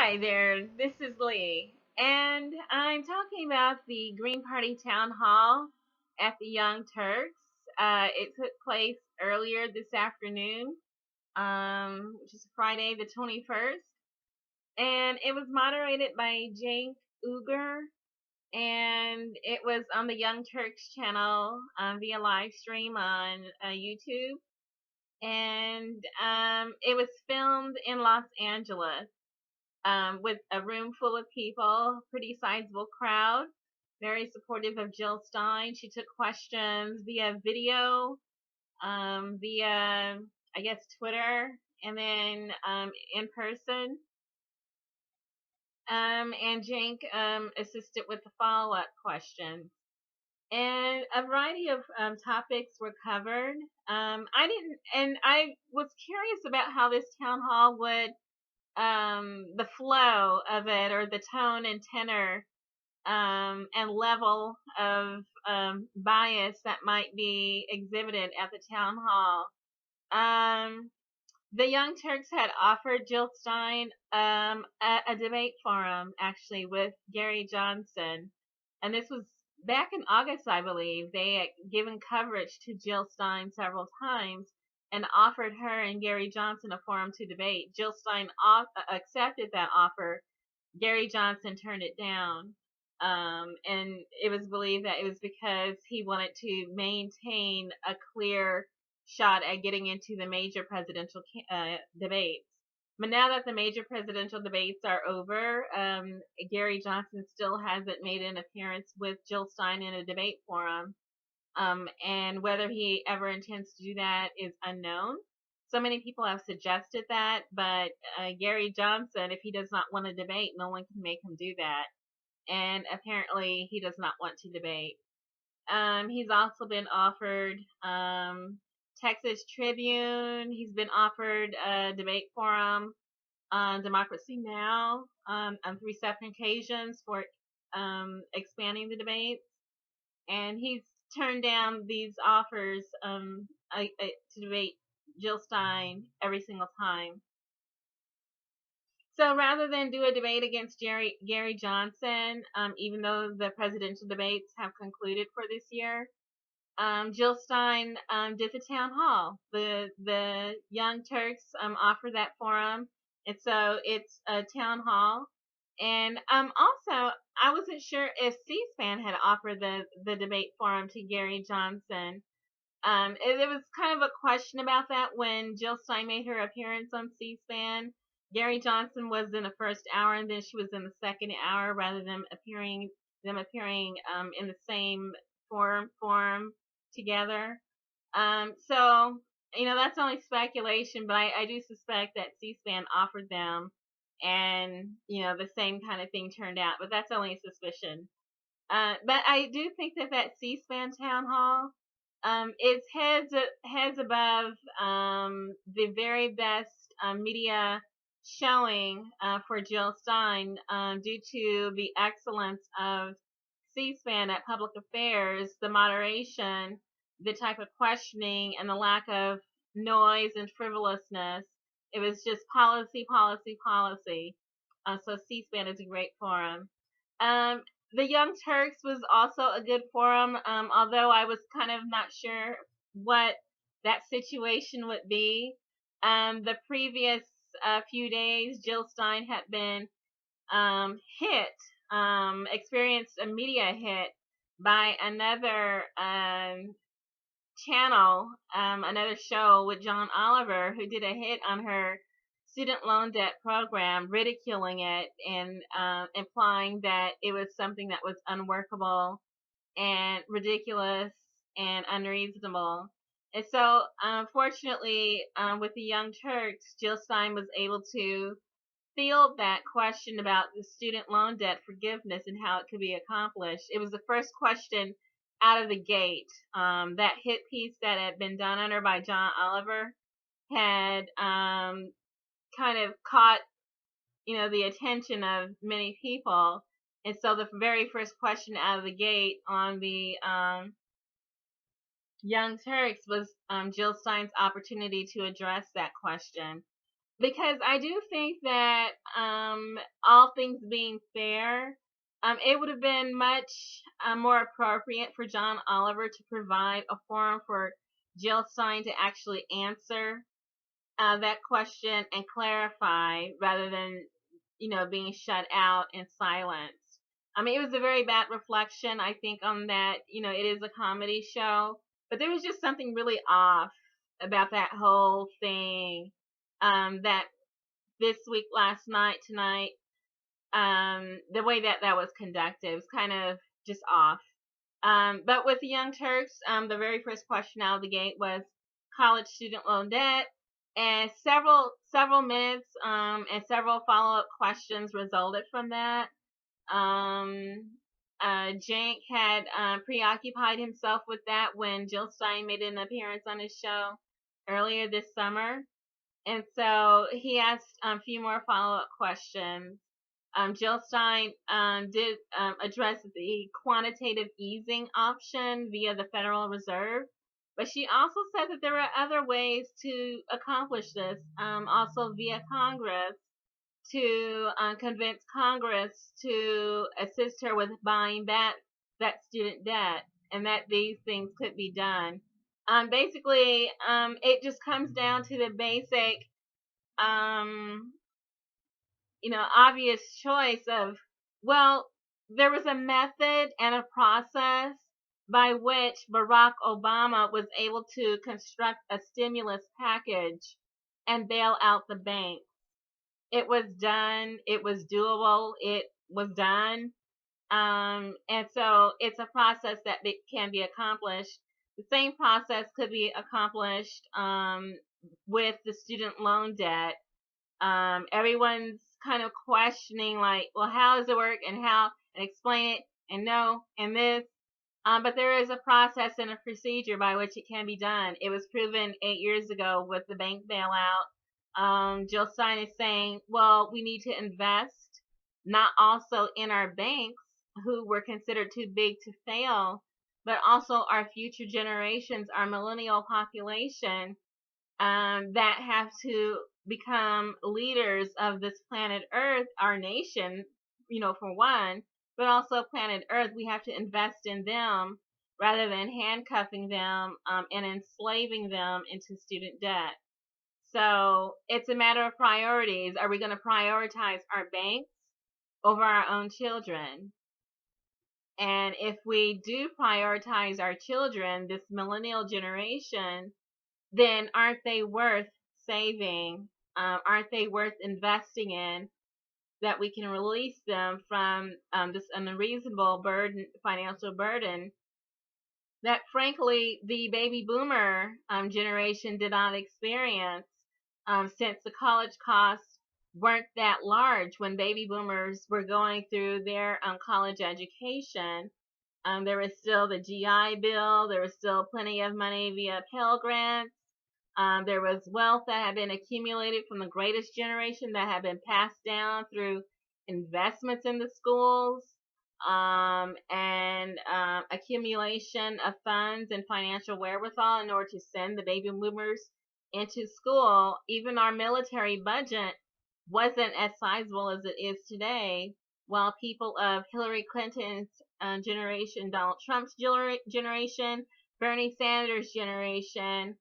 Hi there, this is Lee, and I'm talking about the Green Party Town Hall at the Young Turks. It took place earlier this afternoon, which is Friday the 21st, and it was moderated by Jake Uger, and it was on the Young Turks channel via live stream on YouTube, and it was filmed in Los Angeles. With a room full of people, pretty sizable crowd, very supportive of Jill Stein. She took questions via video, via, I guess, Twitter, and then in person. And Jake assisted with the follow-up questions. And a variety of topics were covered. I was curious about how this town hall would the flow of it, or the tone and tenor and level of bias that might be exhibited at the town hall. The Young Turks had offered Jill Stein a debate forum, actually, with Gary Johnson. And this was back in August, I believe. They had given coverage to Jill Stein several times and offered her and Gary Johnson a forum to debate. Jill Stein accepted that offer. Gary Johnson turned it down. And it was believed that it was because he wanted to maintain a clear shot at getting into the major presidential debates. But now that the major presidential debates are over, Gary Johnson still hasn't made an appearance with Jill Stein in a debate forum. And whether he ever intends to do that is unknown. So many people have suggested that, but Gary Johnson, if he does not want to debate, no one can make him do that. And apparently he does not want to debate. He's also been offered Texas Tribune. He's been offered a debate forum on Democracy Now! On 3 separate occasions for expanding the debates. And he's turned down these offers to debate Jill Stein every single time. So rather than do a debate against Gary Johnson, even though the presidential debates have concluded for this year, Jill Stein did the town hall. The Young Turks offered that forum, and so it's a town hall. And also, I wasn't sure if C-SPAN had offered the debate forum to Gary Johnson. There was kind of a question about that when Jill Stein made her appearance on C-SPAN. Gary Johnson was in the first hour, and then she was in the second hour, rather than appearing in the same forum together. So that's only speculation, but I do suspect that C-SPAN offered them, and the same kind of thing turned out. But that's only a suspicion. But I do think that C-SPAN town hall is heads above the very best media showing for Jill Stein due to the excellence of C-SPAN at public affairs, the moderation, the type of questioning, and the lack of noise and frivolousness. It was just policy, policy, policy. So C-SPAN is a great forum. The Young Turks was also a good forum, although I was kind of not sure what that situation would be. The previous few days, Jill Stein had been experienced a media hit by another channel, another show with John Oliver, who did a hit on her student loan debt program, ridiculing it and implying that it was something that was unworkable and ridiculous and unreasonable. And so, unfortunately, with the Young Turks, Jill Stein was able to field that question about the student loan debt forgiveness and how it could be accomplished. It was the first question out of the gate. That hit piece that had been done on her by John Oliver had kind of caught the attention of many people, and so the very first question out of the gate on the Young Turks was Jill Stein's opportunity to address that question. because I do think that, all things being fair, it would have been much more appropriate for John Oliver to provide a forum for Jill Stein to actually answer that question and clarify, rather than, being shut out and silenced. I mean, it was a very bad reflection, I think, on that. It is a comedy show, but there was just something really off about that whole thing. That this week, last night, tonight, the way that that was conducted was kind of just off. But with the Young Turks, the very first question out of the gate was college student loan debt, and several minutes, and several follow up questions resulted from that. Jank had preoccupied himself with that when Jill Stein made an appearance on his show earlier this summer. And so he asked a few more follow up questions. Jill Stein did address the quantitative easing option via the Federal Reserve, but she also said that there are other ways to accomplish this, also via Congress, to convince Congress to assist her with buying back that student debt, and that these things could be done. Basically, it just comes down to the basic, um, obvious choice of, well, there was a method and a process by which Barack Obama was able to construct a stimulus package and bail out the banks. It was done. It was doable. It was done. And so it's a process that can be accomplished. The same process could be accomplished with the student loan debt. Everyone's kind of questioning, like, well, how does it work, and how, and explain it, and no, and this. But there is a process and a procedure by which it can be done. It was proven 8 years ago with the bank bailout. Jill Stein is saying, well, we need to invest not also in our banks, who were considered too big to fail, but also our future generations, our millennial population, that have to become leaders of this planet Earth, our nation, for one, but also planet Earth. We have to invest in them rather than handcuffing them, and enslaving them into student debt. So it's a matter of priorities. Are we going to prioritize our banks over our own children? And if we do prioritize our children, this millennial generation, then aren't they worth saving? Aren't they worth investing in, that we can release them from this unreasonable financial burden that, frankly, the baby boomer generation did not experience, since the college costs weren't that large when baby boomers were going through their college education. There was still the GI Bill. There was still plenty of money via Pell Grants. There was wealth that had been accumulated from the greatest generation that had been passed down through investments in the schools, and accumulation of funds and financial wherewithal in order to send the baby boomers into school. Even our military budget wasn't as sizable as it is today, while people of Hillary Clinton's generation, Donald Trump's generation, Bernie Sanders' generation,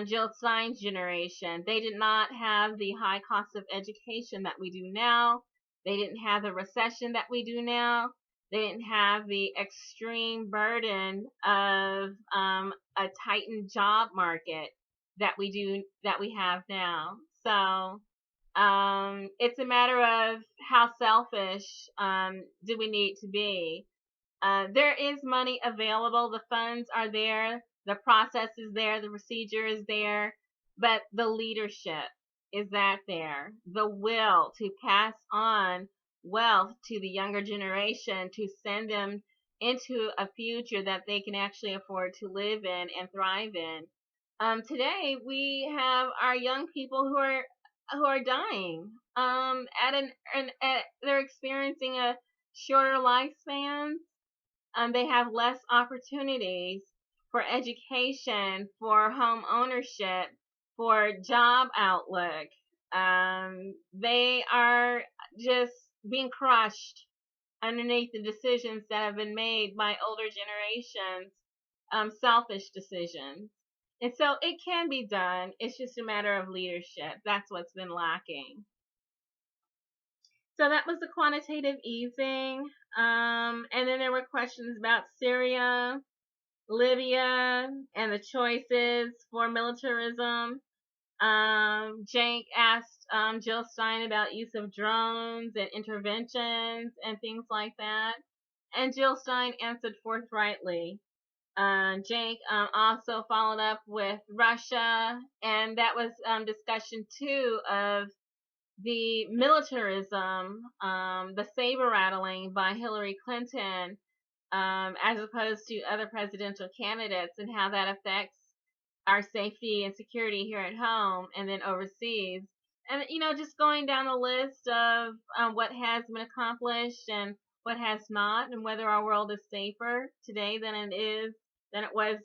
Jill Stein's generation, they did not have the high cost of education that we do now. They didn't have the recession that we do now. They didn't have the extreme burden of a tightened job market that we have now. So it's a matter of how selfish do we need to be. There is money available. The funds are there. The process is there. The procedure is there. But the leadership, is that there? The will to pass on wealth to the younger generation, to send them into a future that they can actually afford to live in and thrive in. Today we have our young people who are dying. They're experiencing a shorter lifespan. They have less opportunities for education, for home ownership, for job outlook. They are just being crushed underneath the decisions that have been made by older generations, selfish decisions. And so it can be done. It's just a matter of leadership. That's what's been lacking. So that was the quantitative easing. And then there were questions about Syria, Libya, and the choices for militarism. Jake asked Jill Stein about use of drones and interventions and things like that. And Jill Stein answered forthrightly. Jake also followed up with Russia, and that was discussion too of the militarism, the saber rattling by Hillary Clinton, as opposed to other presidential candidates, and how that affects our safety and security here at home and then overseas. And, just going down the list of what has been accomplished and what has not, and whether our world is safer today than it was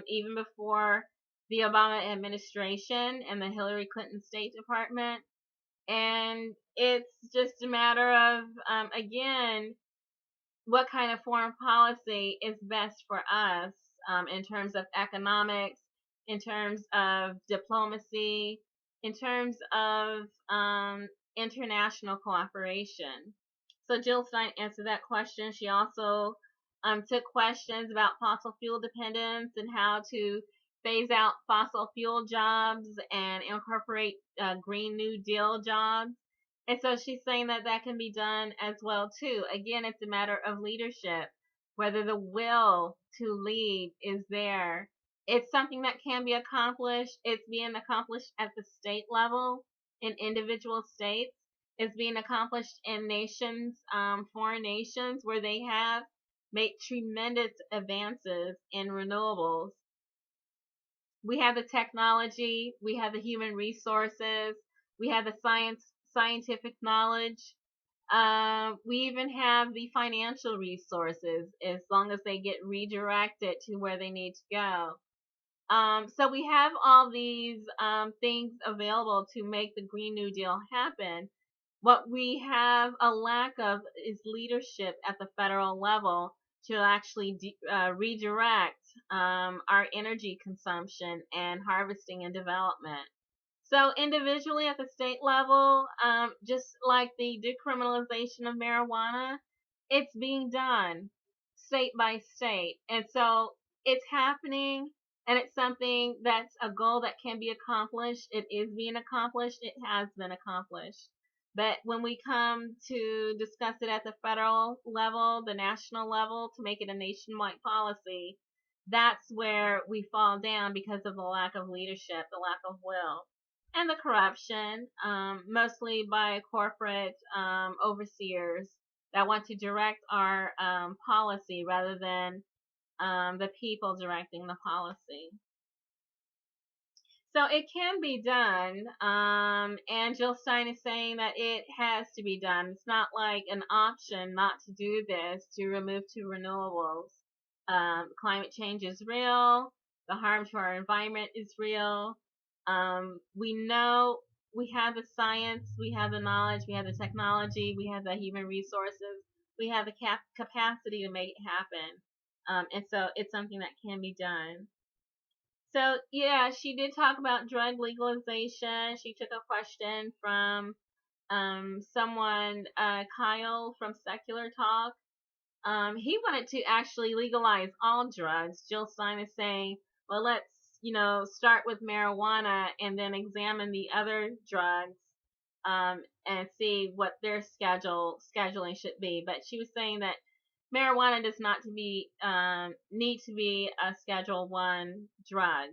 even before the Obama administration and the Hillary Clinton State Department. And it's just a matter of, again, what kind of foreign policy is best for us in terms of economics, in terms of diplomacy, in terms of international cooperation. So Jill Stein answered that question. She also took questions about fossil fuel dependence and how to phase out fossil fuel jobs and incorporate Green New Deal jobs. And so she's saying that that can be done as well too. Again, it's a matter of leadership, whether the will to lead is there. It's something that can be accomplished. It's being accomplished at the state level in individual states. It's being accomplished in nations, foreign nations, where they have made tremendous advances in renewables. We have the technology, we have the human resources, we have the scientific knowledge. We even have the financial resources, as long as they get redirected to where they need to go. So we have all these things available to make the Green New Deal happen. What we have a lack of is leadership at the federal level to actually redirect our energy consumption and harvesting and development. So individually at the state level, just like the decriminalization of marijuana, it's being done state by state. And so it's happening, and it's something that's a goal that can be accomplished. It is being accomplished. It has been accomplished. But when we come to discuss it at the federal level, the national level, to make it a nationwide policy, that's where we fall down because of the lack of leadership, the lack of will, and the corruption, mostly by corporate overseers that want to direct our policy rather than the people directing the policy. So it can be done, and Jill Stein is saying that it has to be done. It's not like an option not to do this, to remove to renewables. Climate change is real. The harm to our environment is real. We know we have the science, we have the knowledge, we have the technology, we have the human resources, we have the capacity to make it happen. And so it's something that can be done. So, yeah, she did talk about drug legalization. She took a question from someone, Kyle from Secular Talk. He wanted to actually legalize all drugs. Jill Stein is saying, well, let's, start with marijuana and then examine the other drugs and see what their scheduling should be. But she was saying that marijuana does not need to be a Schedule 1 drug.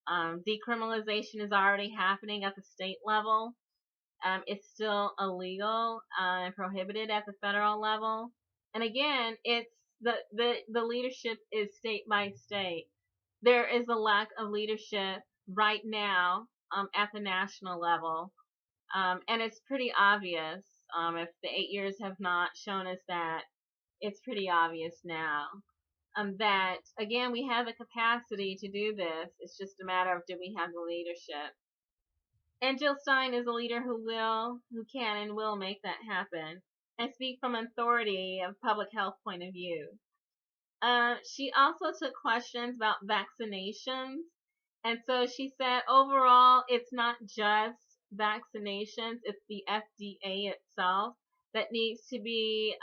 Decriminalization is already happening at the state level. It's still illegal and prohibited at the federal level. And again, it's the leadership is state by state. There is a lack of leadership right now at the national level. And it's pretty obvious. If the 8 years have not shown us that, it's pretty obvious now. That, again, we have the capacity to do this. It's just a matter of, do we have the leadership? And Jill Stein is a leader who can and will make that happen and speak from authority of public health point of view. She also took questions about vaccinations. And so she said, overall, it's not just vaccinations, it's the FDA itself that needs to be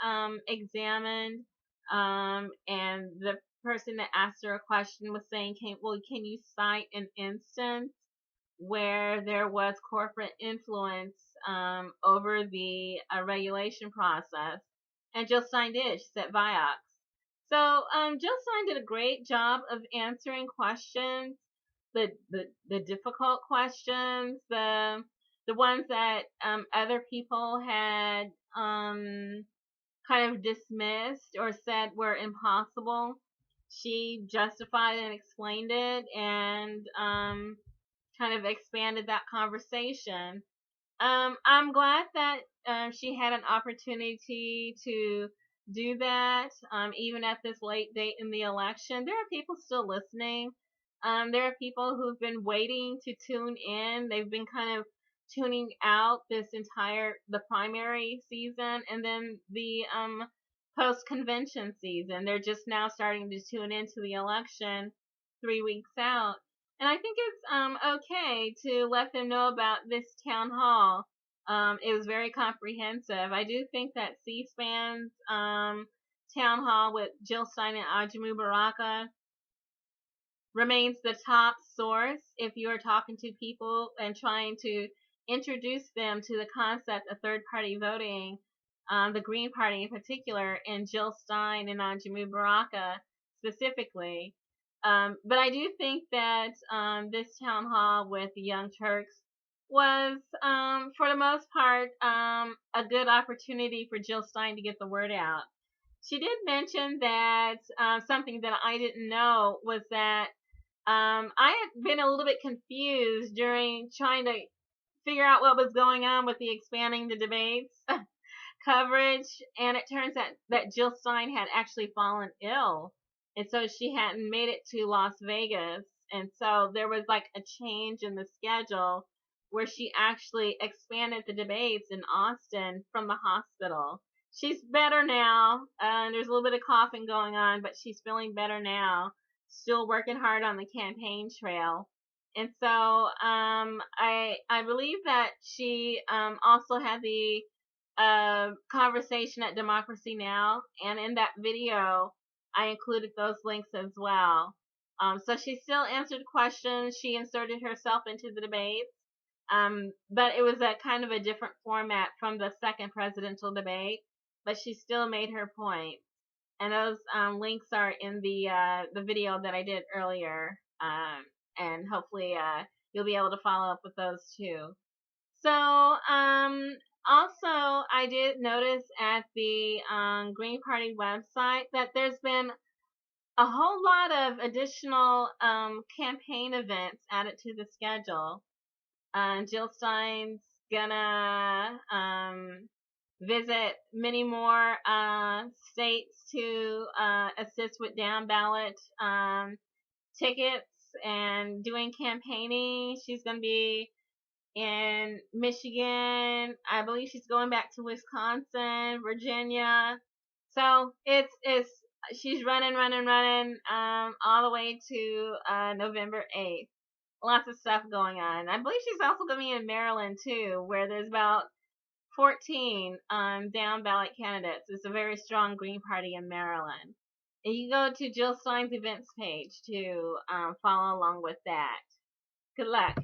examined. And the person that asked her a question was saying, can you cite an instance where there was corporate influence over the regulation process? And Jill Stein did. She said Vioxx. So Jill Stein did a great job of answering questions, the difficult questions, the ones that other people had kind of dismissed or said were impossible. She justified and explained it and kind of expanded that conversation. I'm glad that she had an opportunity to do that, even at this late date in the election. There are people still listening. There are people who've been waiting to tune in. They've been kind of tuning out the primary season and then the post-convention season. They're just now starting to tune into the election 3 weeks out. And I think it's okay to let them know about this town hall. It was very comprehensive. I do think that C-SPAN's town hall with Jill Stein and Ajamu Baraka remains the top source if you are talking to people and trying to introduce them to the concept of third-party voting, the Green Party in particular, and Jill Stein and Ajamu Baraka specifically. But I do think that this town hall with the Young Turks was, for the most part, a good opportunity for Jill Stein to get the word out. She did mention that something that I didn't know was that I had been a little bit confused during trying to figure out what was going on with the expanding the debates coverage, and it turns out that Jill Stein had actually fallen ill, and so she hadn't made it to Las Vegas, and so there was like a change in the schedule where she actually expanded the debates in Austin from the hospital. She's better now. There's a little bit of coughing going on, but she's feeling better now. Still working hard on the campaign trail. And so I believe that she also had the conversation at Democracy Now! And in that video, I included those links as well. So she still answered questions. She inserted herself into the debates. But it was a kind of a different format from the second presidential debate. But she still made her point. And those links are in the video that I did earlier. And hopefully you'll be able to follow up with those too. So also I did notice at the Green Party website that there's been a whole lot of additional campaign events added to the schedule. Jill Stein's gonna visit many more states to assist with down ballot tickets and doing campaigning. She's going to be in Michigan. I believe she's going back to Wisconsin, Virginia. So she's running all the way to November 8th. Lots of stuff going on. I believe she's also going to be in Maryland too, where there's about 14 down ballot candidates. It's a very strong Green Party in Maryland. And you can go to Jill Stein's events page to follow along with that. Good luck.